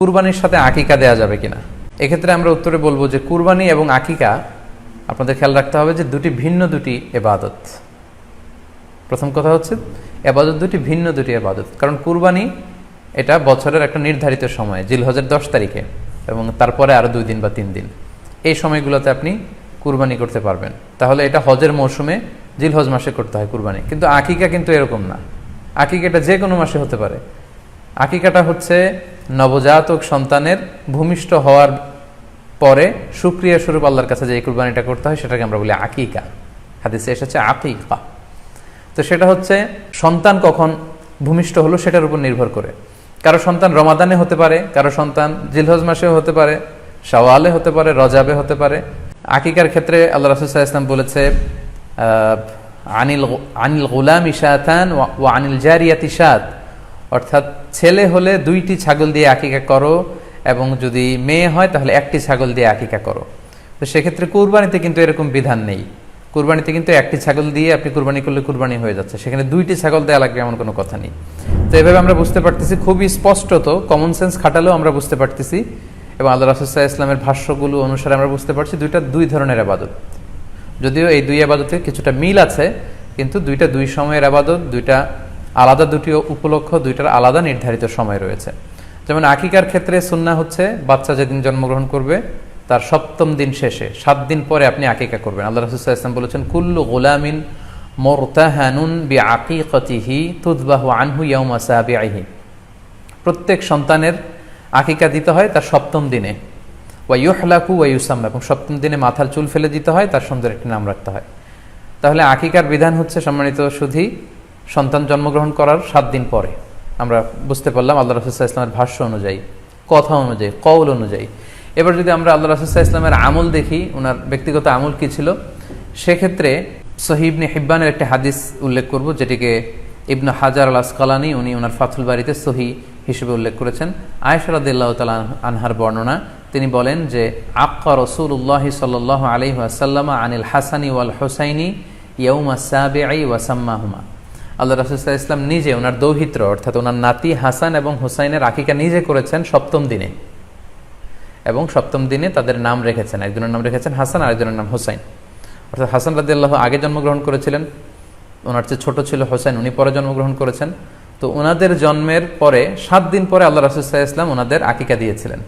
কুরবানির সাথে আকিকা দেয়া যাবে কিনা। এক্ষেত্রে আমরা উত্তরে বলবো যে কুরবানি এবং আকিকা আপনাদের খেয়াল রাখতে হবে যে ভিন্ন দুটি ইবাদত। প্রথম কথা হচ্ছে ইবাদত ভিন্ন দুটি ইবাদত। কারণ কুরবানি এটা বছরের একটা নির্ধারিত সময়, জিলহজের 10 তারিখে এবং তারপরে আরো 2 দিন বা 3 দিন, এই সময়গুলোতে আপনি কুরবানি করতে পারবেন। তাহলে এটা হজের মৌসুমে জিলহজ মাসে করতে হয় কুরবানি। কিন্তু আকিকা কিন্তু এরকম না। আকিকাটা যে কোনো মাসে হতে পারে। আকিকাটা হচ্ছে নবজাতক সন্তানের ভূমিষ্ঠ হওয়ার পরে শুকরিয়া স্বরূপ আল্লাহর কাছে যে কুরবানিটা করতে হয় সেটাকে আমরা বলি আকিকা। হাদিসে এসেছে আকিকা। তো সেটা হচ্ছে সন্তান কখন ভূমিষ্ঠ হলো সেটার উপর নির্ভর করে। কারো সন্তান রমাদানে হতে পারে, কারো সন্তান জিলহজ মাসেও হতে পারে, শাওয়ালে হতে পারে, রজাবে হতে পারে। আকিকার ক্ষেত্রে আল্লাহ রাসূল সাল্লাল্লাহু আলাইহি ওয়াসাল্লাম বলেছে আনিল গুলামি শাতান ওয়া আনিল জারিয়াতি শাত, অর্থাৎ ছেলে হলে 2টি ছাগল দিয়ে আকিকা করো এবং যদি মেয়ে হয় তাহলে 1টি ছাগল দিয়ে আকিকা করো। তো সেক্ষেত্রে কুরবানিতে কিন্তু এরকম বিধান নেই। কুরবানিতে কিন্তু 1টি ছাগল দিয়ে আপনি কুরবানি করলে কুরবানি হয়ে যাচ্ছে, সেখানে 2টি ছাগল দেওয়া লাগবে এমন কোনো কথা নেই। তো এভাবে আমরা বুঝতে পারতেছি, খুবই স্পষ্টত কমন সেন্স খাটালেও আমরা বুঝতে পারতেছি এবং আল্লাহ রাসূল সাল্লাল্লাহু আলাইহি ওয়াসাল্লামের ভাষ্যগুলো অনুসারে আমরা বুঝতে পারছি দুইটা 2 ধরনের ইবাদত। যদিও এই 2 ইবাদতে কিছুটা মিল আছে, কিন্তু দুইটা 2 সময়ের ইবাদত, দুইটা আলাদা, দুটি উপলক্ষ, দুইটার আলাদা নির্ধারিত সময় রয়েছে। যেমন আকিকার ক্ষেত্রে সুন্নাহ হচ্ছে বাচ্চা যেদিন জন্মগ্রহণ করবে তার 7ম দিন শেষে 7 দিন পরে আপনি আকিকা করবেন। আল্লাহ রাসূল সাল্লাল্লাহু আলাইহি ওয়াসাল্লাম বলেছেন কুল্লু গুলামিন মুরতাহানুন বিআকিকাতিহি তুযবাহু আনহু ইয়াওমা সাবিহি, প্রত্যেক সন্তানের আকিকা দিতে হয় তার 7ম দিনে, ওয়া ইউহলাকু ওয়া ইউসাম্মা, এবং 7ম দিনে মাথার চুল ফেলে দিতে হয়, তার সুন্দর একটি নাম রাখতে হয়। তাহলে আকিকার বিধান হচ্ছে সম্মানিত সুধী সন্তান জন্মগ্রহণ করার 7 দিন পরে। আমরা বুঝতে পারলাম আল্লাহ রাসূল সাল্লাল্লাহু আলাইহি ওয়াসাল্লামের ভাষ্য অনুযায়ী, কথা অনুযায়ী, কওল অনুযায়ী। এবার যদি আমরা আল্লাহ রাসূল সাল্লাল্লাহু আলাইহি ওয়াসাল্লামের আমল দেখি, ওনার ব্যক্তিগত আমল কি ছিল, সেক্ষেত্রে সহিহ ইবনে হিব্বানের একটি হাদিস উল্লেখ করব, যেটিকে ইবনে হাজার আল আসকালানি উনি ওনার ফাথুল বারিতে সহিহ হিসেবে উল্লেখ করেছেন। আয়েশা রাদিয়াল্লাহু তাআলা আনহার বর্ণনা, তিনি বলেন যে আক্কা রাসূলুল্লাহ সাল্লাল্লাহু আলাইহি ওয়াসাল্লাম আনিল হাসানি ওয়াল হুসাইনি ইয়াউমা সাবিঈ ওয়া সাম্মাহুমা। আল্লাহ রাসূল সাল্লাল্লাহু আলাইহি ওয়াসাল্লাম নিজে ওনার দৌহিত্র অর্থাৎ ওনার নাতি হাসান এবং হুসাইনের আকিকা নিজে করেছেন 7ম দিনে, এবং 7ম দিনে তাদের নাম রেখেছেন। একজনের নাম রেখেছেন হাসান, আরেকজনের নাম হুসাইন। অর্থাৎ হাসান রাদিয়াল্লাহু আগে জন্মগ্রহণ করেছিলেন, ওনার চেয়ে ছোট ছিল হুসাইন, উনি পরে জন্মগ্রহণ করেছেন। তো ওনাদের জন্মের পরে 7 দিন পরে আল্লাহ রাসূল সাল্লাল্লাহু আলাইহি ওয়াসাল্লাম ওনাদের আকিকা দিয়েছিলেন।